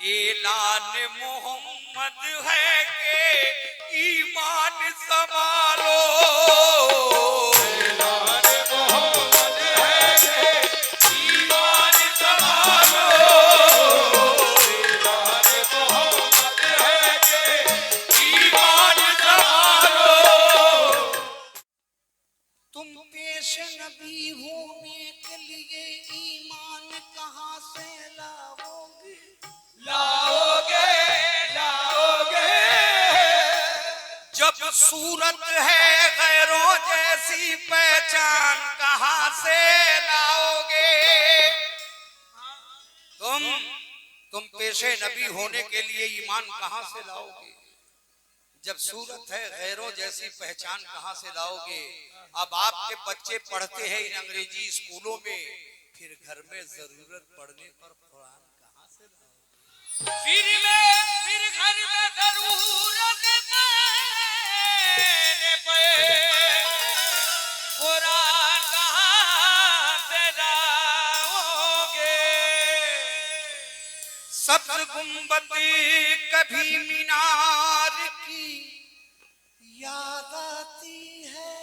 ऐलान मोहम्मद है के ईमान संभालो। ऐलान मोहम्मद है के ईमान संभालो। ऐलान मोहम्मद है के ईमान संभालो। तुम पेश नबी होने के लिए ईमान कहाँ से लाओगे? लाओगे लाओगे जब सूरत है गैरों जैसी पहचान कहाँ से लाओगे? तुम पेशे नबी होने के लिए ईमान कहाँ से लाओगे? जब सूरत है गैरों जैसी पहचान कहाँ से लाओगे? अब आपके बच्चे पढ़ते हैं इन अंग्रेजी स्कूलों में, फिर घर में जरूरत पड़ने पर कुरान कहाँ से लाओगे? फिर घर में जरूरत पड़ने पे कुरान कहाँ से लाओगे? सब्ज गुंबद कभी मीनार की याद आती है,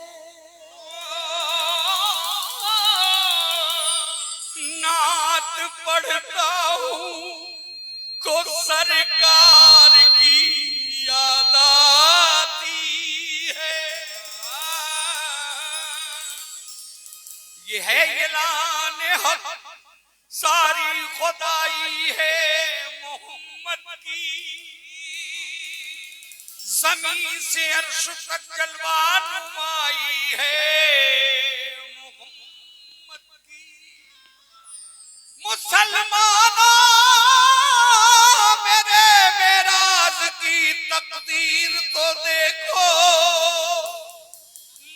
नात पढ़ता हूँ को सरकार की याद आती है। ये है ऐलान हक सारी खुदाई है मोहम्मद की। ज़मीन से अर्श तक जलवा नुमाई है मोहम्मद की। मुसलमानों मेरे मेराज की तकदीर तो देखो,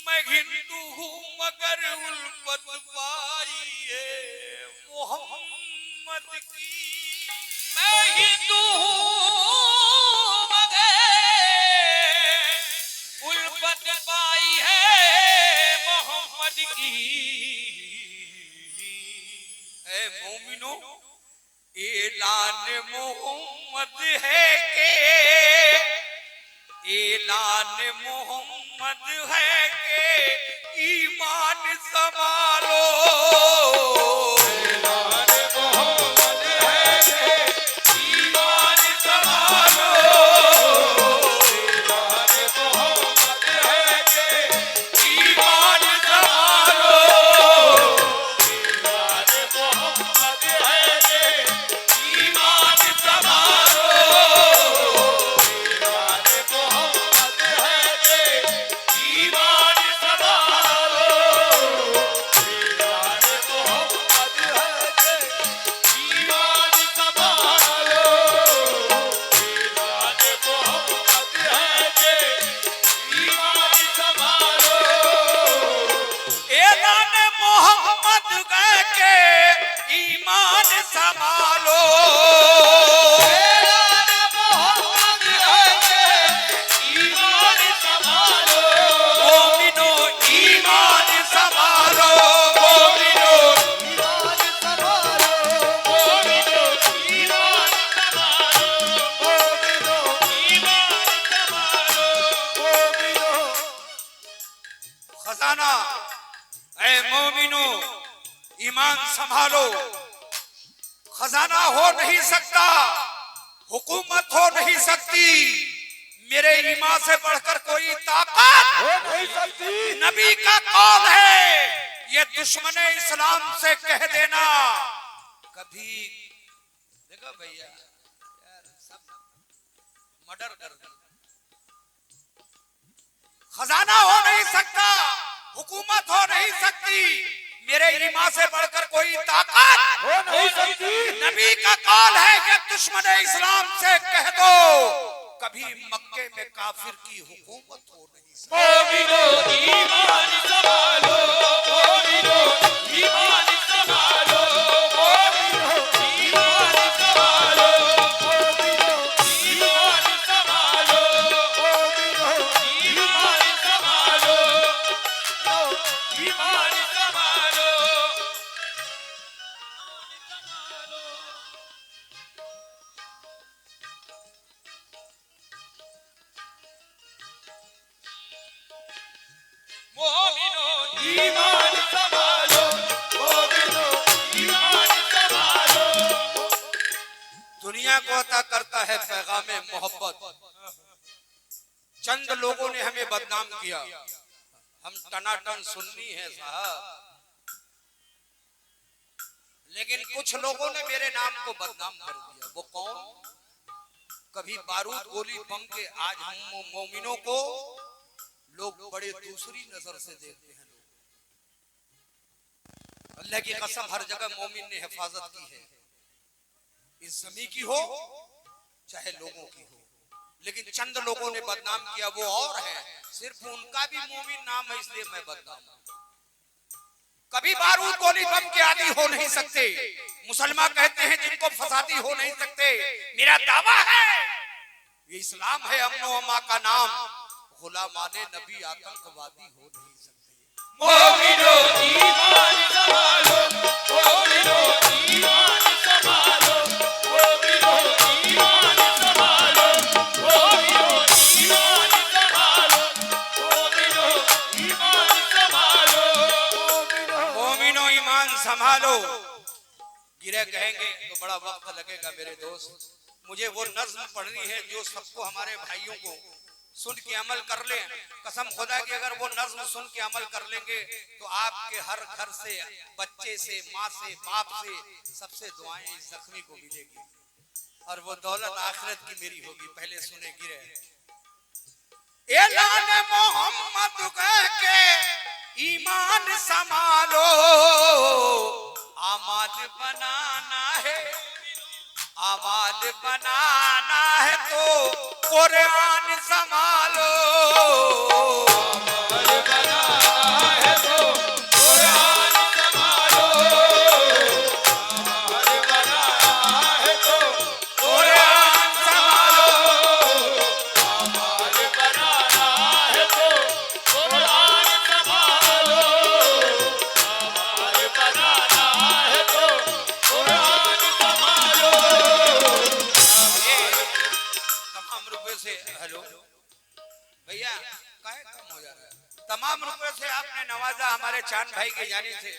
मैं हिंदू हूँ मगर उल्फत पाई है मोहम्मद की। मैं हिंदू हूँ मगर उल्फत पाई है मोहम्मद की। ऐ मोमिनो ऐलान मोहम्मद है के ऐलान मोहम्मद है के ईमान संभालो। ऐलान मोहम्मद है के ईमान संभालो। ऐलान मोहम्मद है के ईमान संभालो। ऐलान मोहम्मद है के ईमान संभालो। ऐलान मोहम्मद है के ईमान संभालो। ऐलान मोहम्मद है के ईमान संभालो। ऐलान मोहम्मद है के ईमान संभालो। ऐलान मोहम्मद है के ईमान संभालो। ऐलान मोहम्मद है के ईमान संभालो। मोमिनो ईमान संभालो। मोमिनो ईमान संभालो। मोमिनो ईमान संभालो। मोमिनो ईमान संभालो। मोमिनो खजाना ऐ मोमिनो ईमान संभालो। खजाना हो नहीं सकता, हुकूमत हो नहीं सकती, मेरे ईमान से बढ़कर कोई ताकत हो नहीं सकती। नबी का कौल है, ये दुश्मन इस्लाम से कह देना कभी। देखो भैया यार सब मर्डर कर दो। खजाना हो नहीं सकता, हुकूमत हो नहीं सकती, मेरे ईमान से बढ़कर कोई ताकत हो नहीं सकती। नबी का कौल है कि दुश्मन इस्लाम से कह दो कभी मक्के में काफिर की हुकूमत हो नहीं सकती। मोमिनो ईमान संभालो। मोमिनो ईमान संभालो। मोमिनो ईमान संभालो। मोमिनो ईमान संभालो। मोमिनो ईमान संभालो। ईमान संभालो। ईमान संभालो, मोमिनो ईमान संभालो। दुनिया को अता करता है पैगामे मोहब्बत। चंद लोगों ने हमें बदनाम किया, हम टनाटन सुन्नी है साहब, लेकिन कुछ लोगों ने मेरे नाम को बदनाम कर दिया। वो कौन? कभी बारूद गोली बम के आज हम मोमिनों को लोग बड़े दूसरी नजर से देखते हैं। अल्लाह की कसम, हर जगह मोमिन ने हिफाजत की है, इस ज़मीन की हो चाहे लोगों की हो, लेकिन चंद लोगों ने बदनाम किया, वो और है, सिर्फ उनका भी मोमिन नाम है इसलिए मैं बदनाम हूं। कभी बारूद गोली बम के आदी हो नहीं सकते, मुसलमान कहते हैं जिनको फसादी हो नहीं सकते। मेरा दावा है ये इस्लाम है, अमनो अमा का नाम, गुलामाने नबी आतंकवादी हो नहीं सकते। मोमिनो ईमान संभालो, मोमिनो ईमान संभालो, मोमिनो ईमान संभालो, मोमिनो ईमान संभालो, मोमिनो ईमान संभालो, मोमिनो ईमान संभालो। गिरे कहेंगे तो बड़ा वक्त लगेगा मेरे दोस्त, मुझे वो नज्म पढ़नी है जो सबको, हमारे भाइयों को सुन के अमल कर ले। कसम खुदा की अगर वो नज्म सुन के अमल कर लेंगे तो आपके हर घर से, बच्चे से, माँ से, बाप से, सबसे दुआएं इस जख्मी को मिलेगी और वो दौलत आखिरत की मेरी होगी। पहले सुने गिरे, ऐलान मोहम्मद के ईमान संभालो, आमाल बनाना है, आमाल बनाना है तो कुरान संभालो, आमाल बनाना है तो कुरान संभालो, आमाल बनाना है तो कुरान संभालो, आमाल बनाना है तो कुरान संभालो, आमाल बनाना है तो कुरान संभालो। तमाम रुपए से, हेलो भैया काहे कम हो जा रहा है? तमाम रुपए से आपने नवाजा हमारे चांद भाई के जाने से,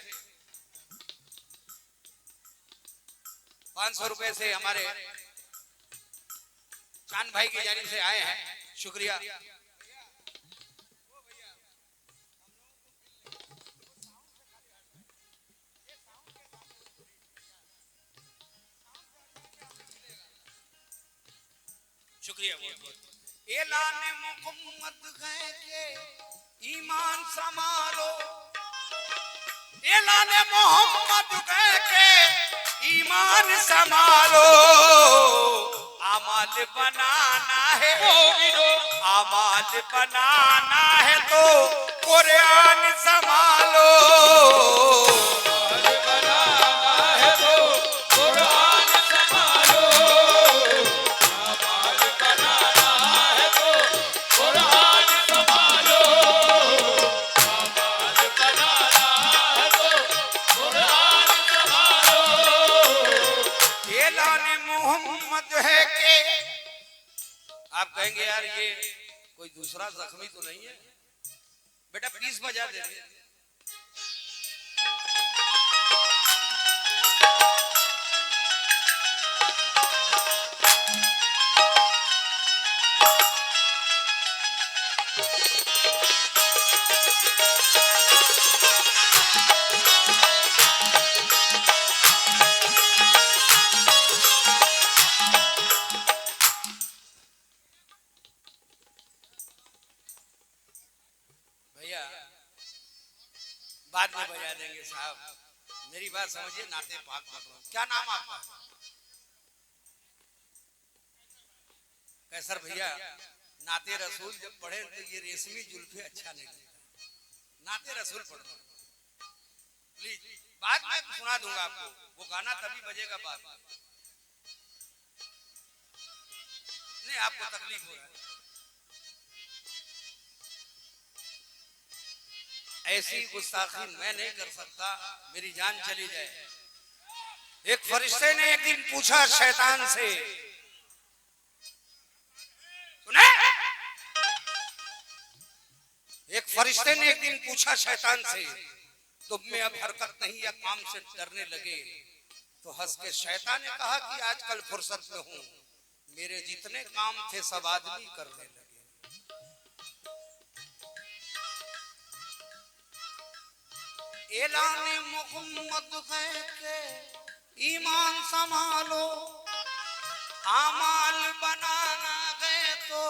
500 रुपए से हमारे चांद भाई की जानिब से आए हैं, शुक्रिया। शुक्रिया बहुत बहुत। ऐलान मोहम्मद है के ईमान संभालो, ऐलान मोहम्मद है के ईमान संभालो, आमाल बनाना है, आमाल बनाना है तो कुरान संभालो, आमाल बनाना है तो कुरान संभालो, आमाल बनाना है तो कुरान संभालो, आमाल बनाना है तो कुरान संभालो। ऐलान मोहम्मद है के, आप कहेंगे यार ये कोई दूसरा जख्मी तो नहीं है? बेटा प्लीज बजा दे रहे। बाद में बजा देंगे साहब, मेरी बात समझिए, नाते पाक पढ़ रहा हूं। क्या नाम आपका? कैसर भैया, नाते रसूल जब पढ़े तो ये रेशमी जुल्फे अच्छा नहीं लगता, नाते रसूल पढ़ रहा हूं प्लीज। बाद में सुना दूंगा आपको, वो गाना तभी बजेगा बाद में, नहीं आपको तकलीफ हो रहा है। ऐसी गुस्ताखी मैं नहीं कर सकता, मेरी जान चली जाए। एक फरिश्ते ने एक दिन पूछा शैतान से, सुने एक फरिश्ते ने एक दिन पूछा शैतान से, तुम में अब हरकत नहीं या काम से डरने लगे? तो हंस के शैतान ने कहा कि आजकल फुर्सत में हूं, मेरे जितने काम थे सब आदमी करने लगे। ऐलान मोहम्मद है के ईमान संभालो, आमाल बनाना गए तो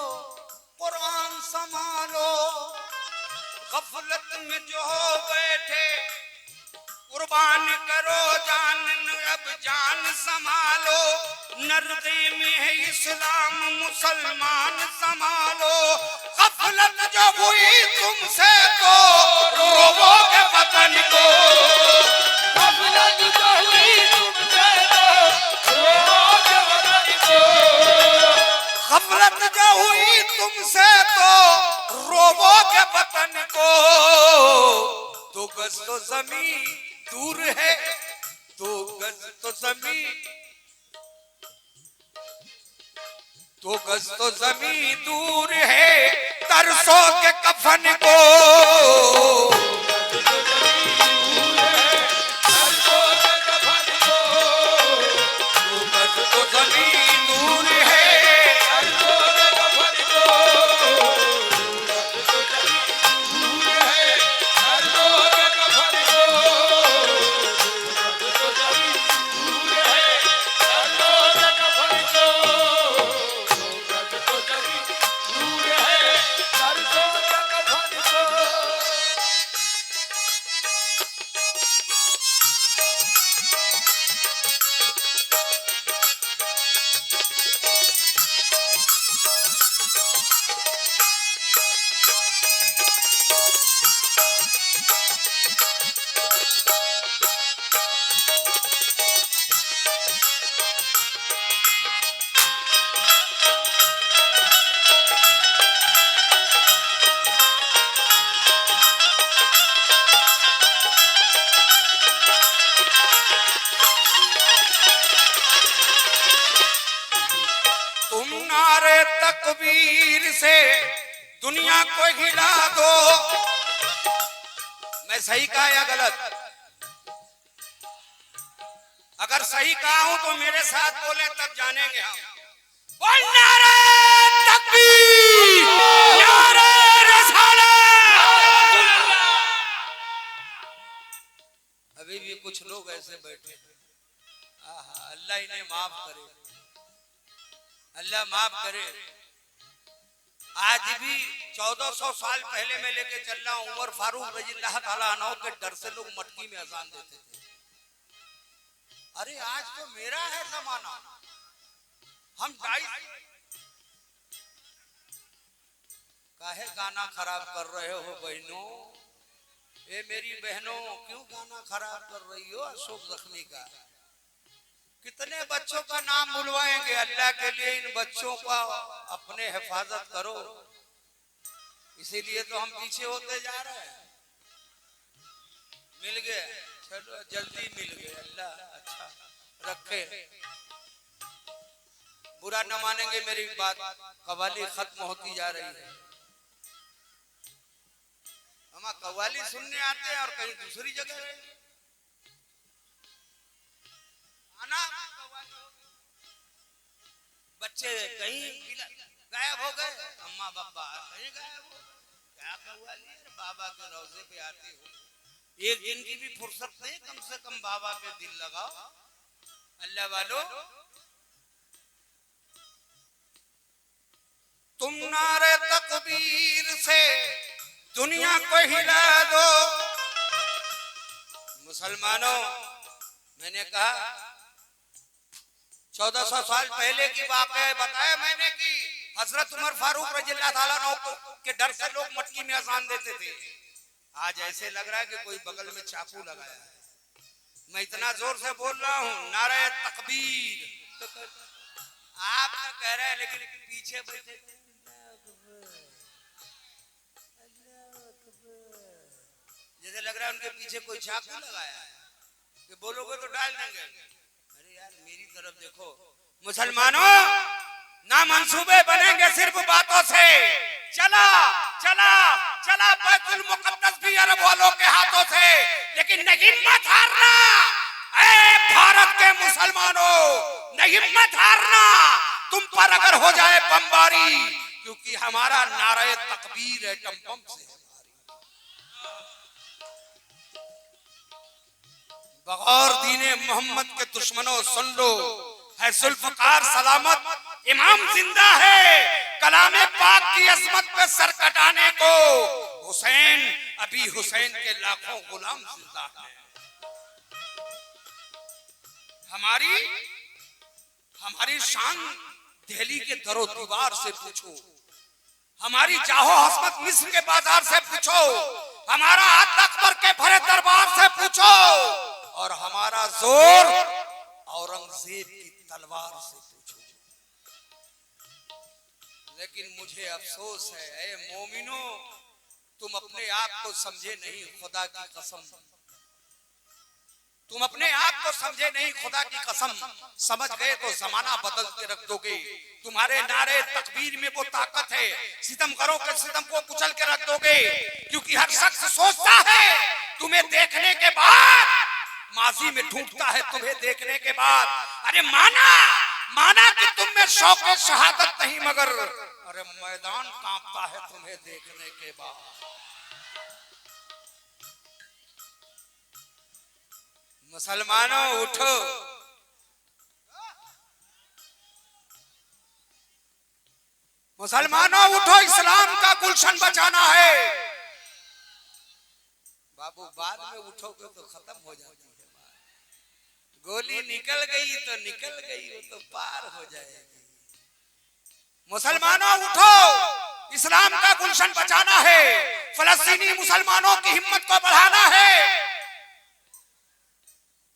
कुरान संभालो। गफलत में जो हो बैठे कुर्बान करो जान, अब जान संभालो। नर्दे में है इस्लाम मुसलमान संभालो। गफलत जो हुई तुमसे तो रोवोगे वतन को, गफलत जो हुई तुमसे तो रोवोगे वतन को। गफलत जो हुई तुमसे तो रोवोगे वतन को। 2 गज तो जमीन दूर है, 2 गज तो जमीन, 2 गज तो जमीन दूर है, तरसो के कफन को। 2 गज तो जमीन दूर है, तरसो के कफन को। तकबीर से दुनिया को हिला दो। मैं सही कहा या गलत? अगर सही कहा हूं तो मेरे साथ बोले तब जानेंगे हम। बोल नारे तकबीर, नारे रिसालत। अभी भी कुछ लोग ऐसे बैठे, अल्लाह इन्हें माफ करे, अल्लाह माफ करे। आज भी 1400 साल पहले मैं लेके चल रहा हूं, उमर फारूक रज़ियल्लाहु ताला अन्हु के डर से लोग मटकी में अजान देते थे। अरे आज तो मेरा है जमाना, हम काहे गाना खराब कर रहे हो बहनों? ये मेरी बहनों क्यों गाना खराब कर रही हो? अशोक जख्मी का कितने बच्चों का नाम बुलवाएंगे? अल्लाह के लिए इन बच्चों का अपने हिफाजत करो, इसीलिए तो हम पीछे होते जा रहे हैं। मिल गए, चलो जल्दी मिल गए, अल्लाह अच्छा रखे, बुरा न मानेंगे मेरी बात। कव्वाली खत्म होती जा रही है, हम कव्वाली सुनने आते हैं और कहीं दूसरी जगह रहे। बच्चे कहीं गायब हो गए, अम्मा बाबा कहीं गायब हो, क्या कव्वाली? बाबा के रोजे पे आती हो, एक दिन की भी फुर्सत नहीं, कम से कम बाबा के दिल लगाओ। अल्लाह वालों, तुम नारे तकबीर से दुनिया को हिला दो। मुसलमानों, मैंने कहा 1400 साल पहले की बात है, बताया मैंने कि हजरत उमर फारूक रज़ियल्लाहु ताला अन्हु के डर से लोग मटकी में अजान देते थे। आज ऐसे लग रहा है कि कोई बगल में चाकू लगाया है। मैं इतना जोर से बोल रहा हूँ, नारे तकबीर, तो आप तो कह रहे हैं लेकिन पीछे बैठे जैसे लग रहा है उनके पीछे कोई चाकू लगाया है कि बोलोगे तो डाल देंगे। मेरी तरफ देखो मुसलमानों, ना मंसूबे बनेंगे सिर्फ बातों से। चला चला चला बैतुल मुकद्दस भी अरब वालों के हाथों से, लेकिन नहीं हिम्मत हारना। ऐ भारत के मुसलमानों, नहीं हिम्मत हारना। तुम पर अगर हो जाए बमबारी, क्योंकि हमारा नारे तकबीर है टम से। बगौर दीने मोहम्मद के दुश्मनों सुन लो, है जुल्फकार सलामत, इमाम जिंदा है। कलामे पाक की अजमत पे सर कटाने को हुसैन, अभी हुसैन के लाखों गुलाम जिंदा हैं। हमारी शान दिल्ली के दरो दीवार से पूछो, हमारी जाहो हस्मत मिस्र के बाजार से पूछो, हमारा हद अकबर के भरे दरबार से पूछो, और हमारा जोर औरंगजेब की तलवार से पूछो। लेकिन मुझे अफसोस है, ऐ मोमिनो, तुम अपने आप को समझे नहीं, खुदा की कसम तुम अपने आप को समझे नहीं, खुदा की कसम। समझ गए तो जमाना बदल के रख दोगे। तुम्हारे नारे तकबीर में वो ताकत है, सितमगरों के सितम को कुचल के रख दोगे। क्योंकि हर शख्स सोचता है तुम्हें देखने के बाद, माजी में ढूंढता है तुम्हें देखने के बाद। अरे माना कि तुम में शौक शहादत नहीं, मगर अरे मैदान कांपता है तुम्हें देखने के बाद। मुसलमानों उठो, मुसलमानों उठो, इस्लाम का गुलशन बचाना है। बाबू बाद में उठोगे तो खत्म हो जाती है बात। गोली निकल गई तो निकल गई, वो तो पार हो जाएगी। मुसलमानों उठो, इस्लाम का गुलशन बचाना है। फलस्तीनी मुसलमानों की हिम्मत को बढ़ाना है।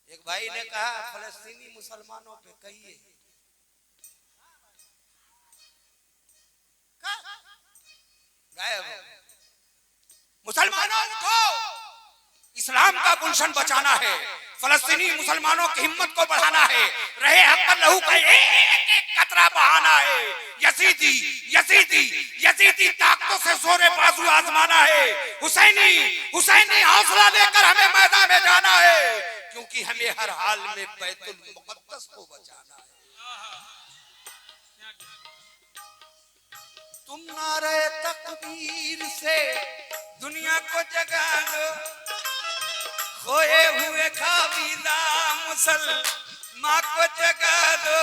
एक भाई ने कहा फलस्तीनी मुसलमानों पे कहिए, गायब। मुसलमानों उठो, इस्लाम का गुलशन बचाना है। फलस्तीनी मुसलमानों की हिम्मत को बढ़ाना है। रहे हक पर लहू का एक कतरा बहाना है। यजीदी ताकतों से जोरे बाजू आजमाना है। हुसैनी हौसला लेकर हमें मैदान में जाना है, क्योंकि हमें हर हाल में बैतुल मुकद्दस को बचाना है। तुम नारे तकबीर से दुनिया को जगा दो, खोए हुए खाबीदा मुसलमान को जगा दो।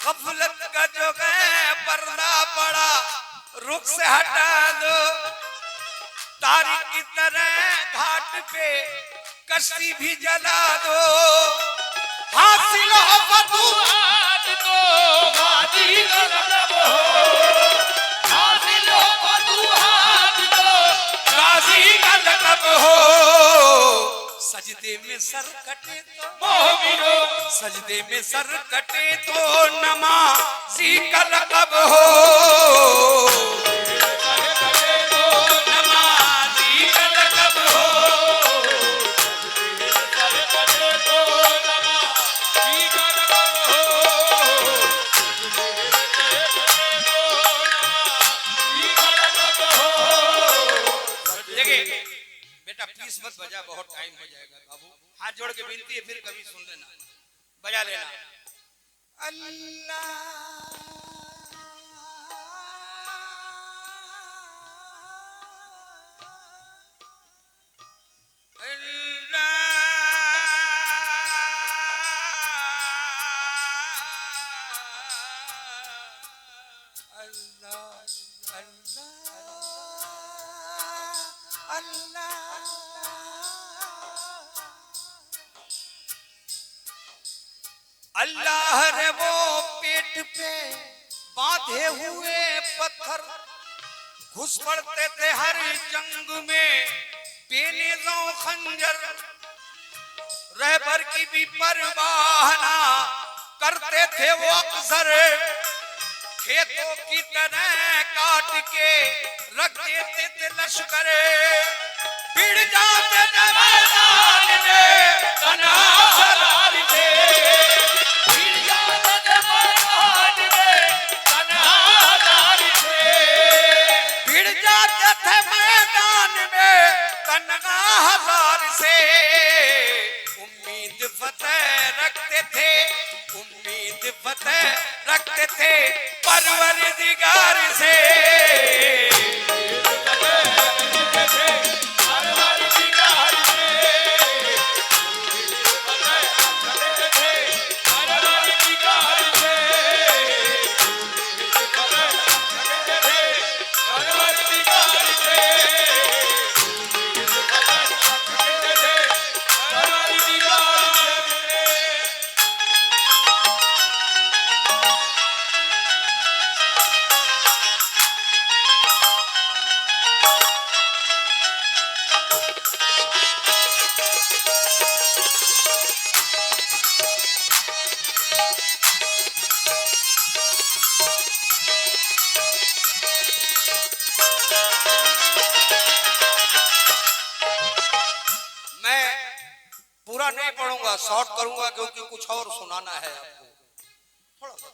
गफलत का जो है पर्दा पड़ा, रुख से हटा दो। तारीख की तरह घाट पे कश्ती भी जला दो। हासिल हो फतूहात तो गाजी का लक़ब हो, हासिल हो फतूहात तो गाजी का लक़ब हो। सजदे में सर कटे तो मोमिनो, सजदे में सर कटे तो नमाज़ी का लक़ब हो। प्लीज मत बजा, बहुत टाइम हो जाएगा बाबू। हाथ जोड़ के विनती है, फिर कभी सुन लेना, बजा लेना। अल्लाह अल्लाह रे वो पेट पे बांधे हुए पत्थर, घुस पड़ते थे हर जंग में बेनेज़ो खंजर। रहबर की भी परवाह ना करते थे वो अक्सर, खेतों की तरह काट के रख देते थे लश्कर। भिड़ जाते थे मैदान में तन्हा सलार थे, भिड़ जाते थे मैदान में तन्हा सलार थे, भिड़ जाते थे तन्हा हजार से उम्मीद फतेह रखते थे, उम्मीद फतेह रखते थे परवरदिगार से। पूरा नहीं पढ़ूंगा, शॉर्ट करूंगा क्योंकि कुछ और सुनाना है आपको। थोड़ा सा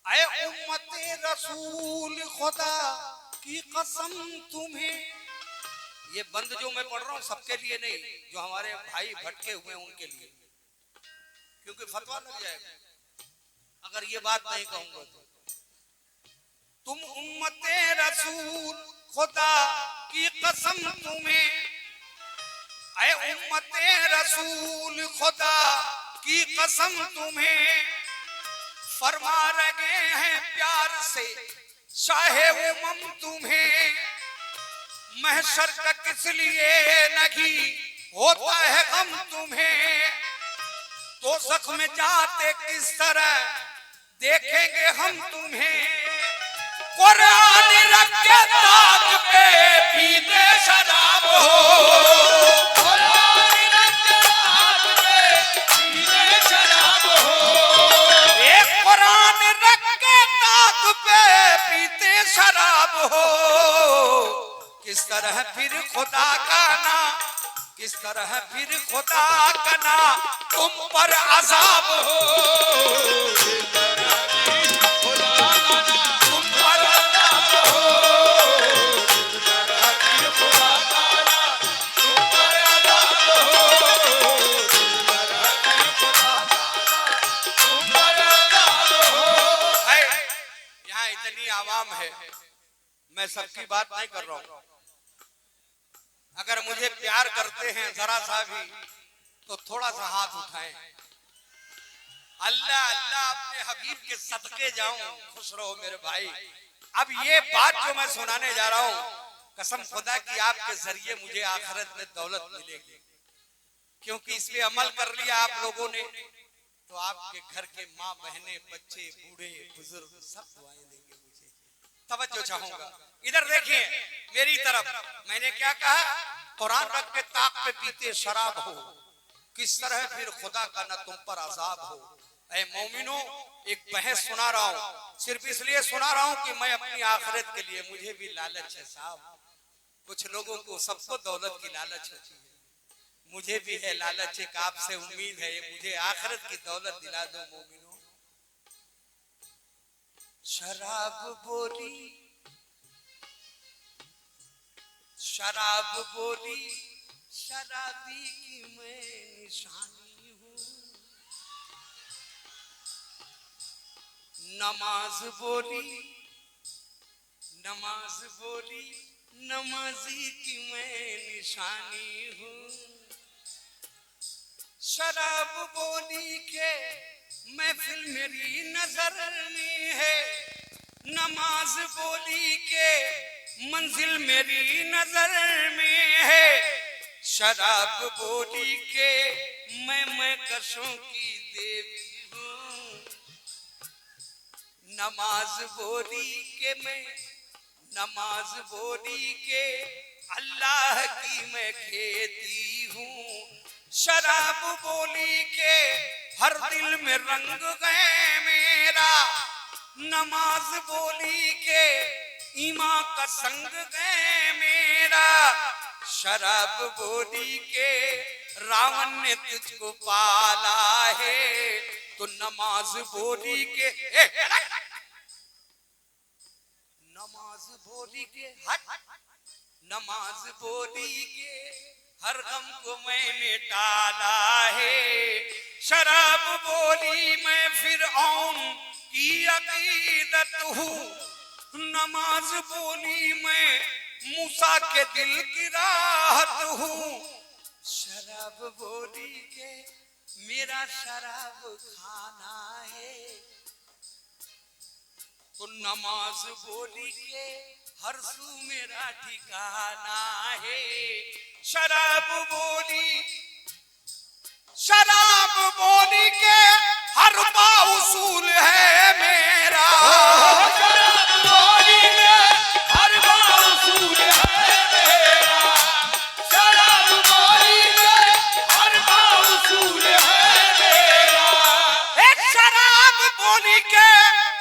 आए उम्मते रसूल खुदा की कसम तुम्हें, ये बंद जो मैं पढ़ रहा हूं सबके लिए नहीं, जो हमारे भाई भटके हुए हैं उनके लिए, क्योंकि फतवा लग जाएगा अगर ये बात नहीं कहूंगा तो। तुम उम्मते रसूल खुदा की कसम तुम्हें, ऐ उम्मते रसूल खुदा की कसम तुम्हें, फरमा रहे हैं प्यार से शाहे उमम तुम्हें। महशर का किस लिए नहीं होता है गम तुम्हें, तो सख में जाते किस तरह देखेंगे हम तुम्हें। कुरान रख के ताक पे पीते शराब हो, कुरान रख के ताक पे पीते शराब हो, एक कुरान रख के ताक पे पीते शराब हो। किस तरह फिर खुदा का ना, किस तरह फिर खुदा का ना तुम पर अज़ाब हो। आवाम है, मैं सबकी बात नहीं कर रहा हूं। अगर मुझे प्यार करते हैं जरा सा भी तो थोड़ा सा हाथ उठाएं। अल्लाह अल्लाह अपने हबीब के सदके जाऊं, खुश रहो मेरे भाई। अब ये बात जो मैं सुनाने जा रहा हूं, कसम खुदा की आपके जरिए मुझे आखिरत में दौलत मिलेगी, क्योंकि इस पे अमल कर लिया आप लोगों ने तो आपके घर के माँ बहने बच्चे बूढ़े बुजुर्ग सब दुआएं देंगे। मुझे तवज्जो चाहूंगा, इधर देखिए मेरी तरफ। मैंने क्या कहा? कुरान रख के ताक पे पीते शराब हो, किस तरह फिर खुदा का न तुम पर अजाब हो। ऐ मोमिनो, एक बहस सुना रहा हूँ, सिर्फ इसलिए सुना रहा हूँ कि मैं अपनी आखिरत के लिए, मुझे भी लालच है साहब। कुछ लोगों को सबको दौलत की लालच होती है, मुझे भी है लालच, एक आपसे उम्मीद है मुझे आखिरत की दौलत दिला दो मोमिनो। शराब बोली, शराब बोली, शराबी की मैं निशानी हूँ। नमाज बोली, नमाज बोली, नमाजी की मैं निशानी हूँ। शराब बोली के महफिल मेरी नजर में है, नमाज बोली के मंजिल मेरी नजर में है। शराब बोली के मैं कशों की देवी हूँ। नमाज बोली के मैं, नमाज बोली के अल्लाह की मैं खेती हूँ। शराब बोली के हर दिल में रंग गए मेरा, नमाज बोली के ईमान का संग गए मेरा। शराब बोली के रावण ने तुझको पाला है, तो नमाज बोली के बोली के नमाज बोली के हर गम को मैंने टाला है। शराब बोली मैं फिरऔन की अकीदत हूँ, नमाज बोली मैं मूसा के दिल की राहत हूँ। शराब बोली के मेरा शराब खाना है, तो नमाज बोली के हर सू मेरा ठिकाना है। शराब बोली के हर बा उसूल है मेरा। शराब बोली के हर बा उसूल है मेरा। शराब बोली के हर बा उसूल है मेरा। एक शराब बोली के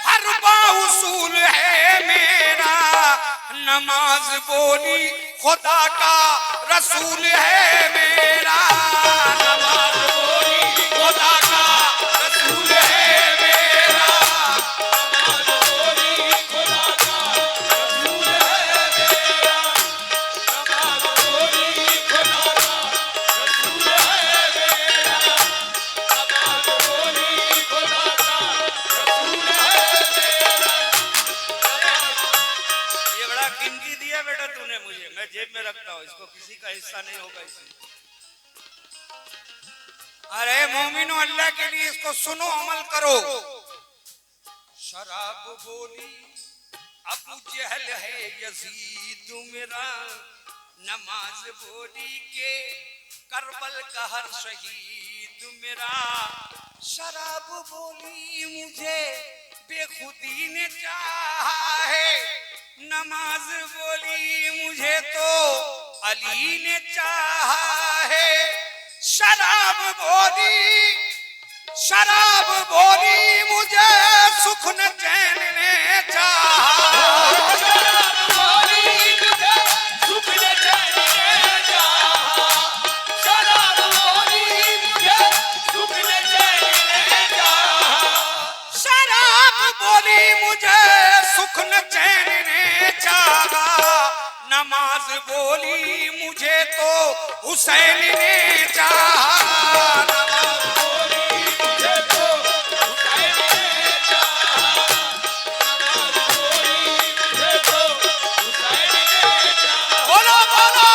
हर बा उसूल है मेरा। नमाज बोली खुदा का रसूल है मेरा। नमाज बोली खुदा का रसूल है मेरा। नमाज बोली खुदा का रसूल है मेरा। नमाज बोली खुदा का रसूल है मेरा। नमाज बोली खुदा का रसूल है मेरा। ये बड़ा कीमती दिया बेटा तूने मुझे, मैं जेब में रखता हूँ, इसको किसी का हिस्सा नहीं होगा इसमें। अरे मोमिनो, अल्लाह के लिए इसको सुनो, अमल करो। शराब बोली अबू जहल है यजीद मेरा। नमाज बोली के करबल का हर शहीद मेरा। शराब बोली मुझे बेखुदी ने चाहा है, नमाज बोली मुझे तो अली ने चाहा है। शराब बोली मुझे सुख न चैन ने चाहा। शराब बोली मुझे सुख ने चैन ने चाहा। शराब बोली मुझे सुख ने चैन ने चाहा। शराब बोली मुझे सुख न चैन ने चाहा। नमाज बोली मुझे तो हुसैन ने चाहा। नमाज बोली मुझे तो हुसैन ने चाहा। नमाज बोली मुझे तो हुसैन ने चाहा। बोलो बोलो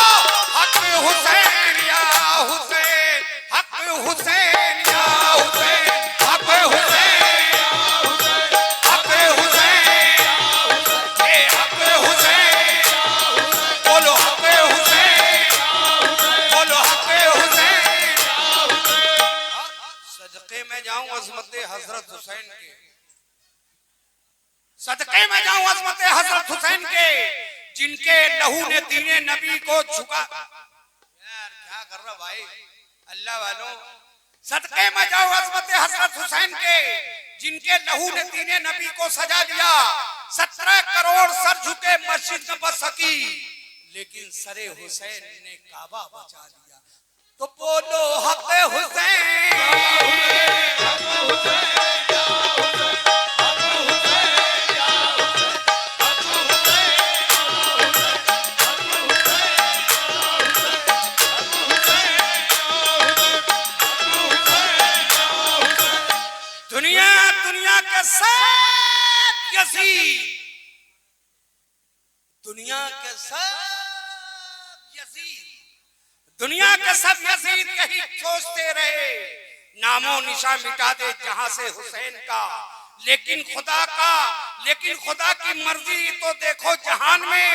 हक हुसैन या हुसैन, हक हुसैन या हुसैन, हक हुसैन या हुसैन, हक हुसैन या हुसैन, ए हक हुसैन या हुसैन। बोलो हक हुसैन या हुसैन, बोलो हक हुसैन या हुसैन। सदके में जाऊं अज़मत हजरत हुसैन के, सदके में जाऊं अज़मत हजरत हुसैन के, जिनके लहू ने दीने नबी को झुका। यार क्या कर रहा भाई, अल्लाह वालों, सदके में जाओ अज़मत हजरत हुसैन के, जिनके लहू ने दीने नबी को सजा दिया। 17 करोड़ सर झुके मस्जिद न बच सकी, लेकिन सरे हुसैन ने काबा बचा लिया। तो बोलो हक हुसैन, हक हुसैन या हुसैन, हक हुसैन या हुसैन, हक हुसैन या हुसैन, हक हुसैन या हुसैन, हक हुसैन या हुसैन, हक हुसैन या हुसैन। दुनिया के सब यजीद, दुनिया के सब यजीद यही सोचते रहे, नामो निशा मिटा दे जहां से हुसैन का। लेकिन खुदा की मर्जी तो देखो जहान में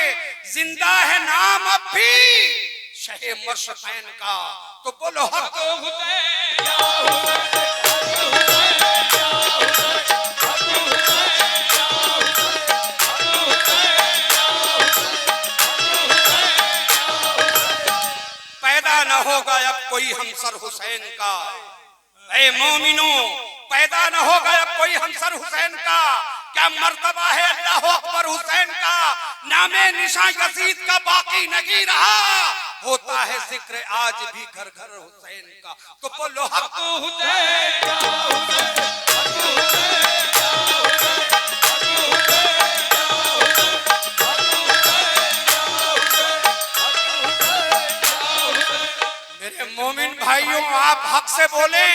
जिंदा है नाम अब भी शहे मशक़ैन का। तो बोलो हक हुसैन या हुसैन, हक हुसैन या हुसैन, हक हुसैन या हुसैन, हक हुसैन या हुसैन, हक हुसैन या हुसैन। पैदा न होगा अब कोई हमसर हुसैन का। ऐ मोमिनो, पैदा न होगा अब कोई हमसर हुसैन का। क्या मर्तबा है अल्लाह अकबर हुसैन का। नामे निशा यजीद का बाकी नहीं रहा, होता है जिक्र आज भी घर घर हुसैन का। तो बोलो हक हुसैन या हुसैन, हक हुसैन या हुसैन, हक हुसैन या हुसैन, हक आप हक से बोले।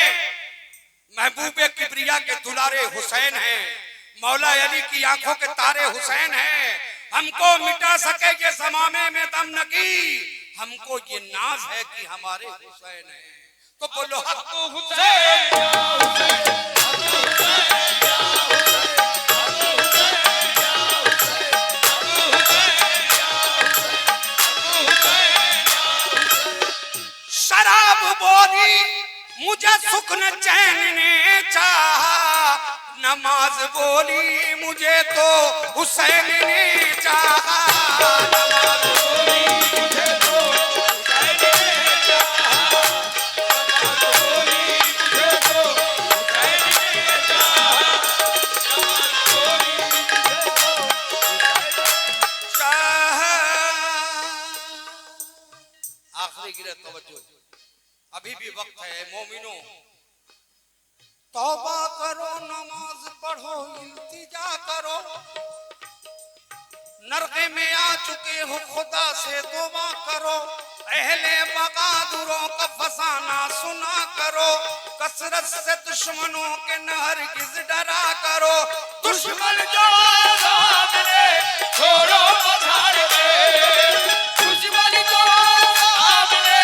महबूबे किबरिया के दुलारे हुसैन हैं, मौला अली की आंखों के तारे हुसैन हैं। हमको मिटा सके ये ज़माने में दम नकी, हमको ये नाज है कि हमारे हुसैन हैं। तो बोलो हक हुसैन या हुसैन, हुसैन या शराब बोली मुझे सुख न चैन ने चाहा, नमाज बोली मुझे तो हुसैन ने चाहा। नमाज बोली मुझे तो हुसैन ने चाहा, नमाज बोली मुझे तो हुसैन ने चाहा, नमाज बोली मुझे तो हुसैन चाहा। आखिरी गिरत तवज्जो, अभी भी वक्त है मोमिनो, तौबा करो, नमाज पढ़ो, इल्तिजा करो। नरके में आ चुके हो, खुदा से तौबा करो। अहले बगादुरों का फसाना सुना करो, कसरत से दुश्मनों के न हरगिज़ डरा करो। दुश्मन जो सामने छोड़ो पछाड़ के, दुश्मन को सामने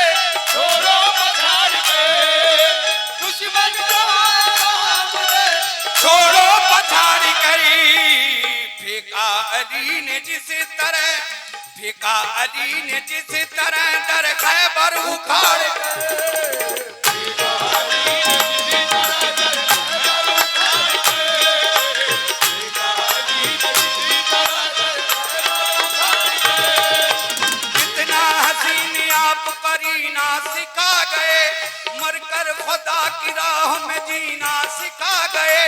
छोड़ो पछाड़ के, दुश्मन को सामने छोड़ो पछाड़ी करी। फेंका अली ने जिस तरह, फेंका अली ने जिस तरह डर खैबर उखाड़ के। कितना हसीन आप करीना सिखा गए, मरकर खुदा की राह में जीना सिखा गए।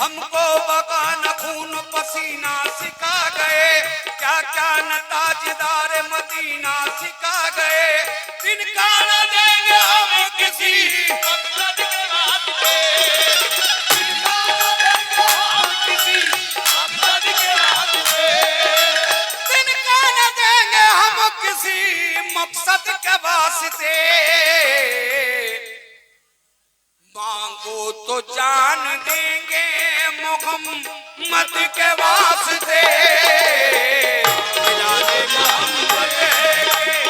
हमको बगान खून पसीना सिखा गए, क्या क्या न ताजदार मदीना सिखा गए। तिनका न देंगे हम किसी मकसद के वास्ते, तिनका न देंगे हम किसी मकसद के वास्ते, तिनका न देंगे हम किसी मकसद के वास्ते। मांगो तो जान देंगे मोहम्मद के वास्ते। मिलाने मोहम्मद के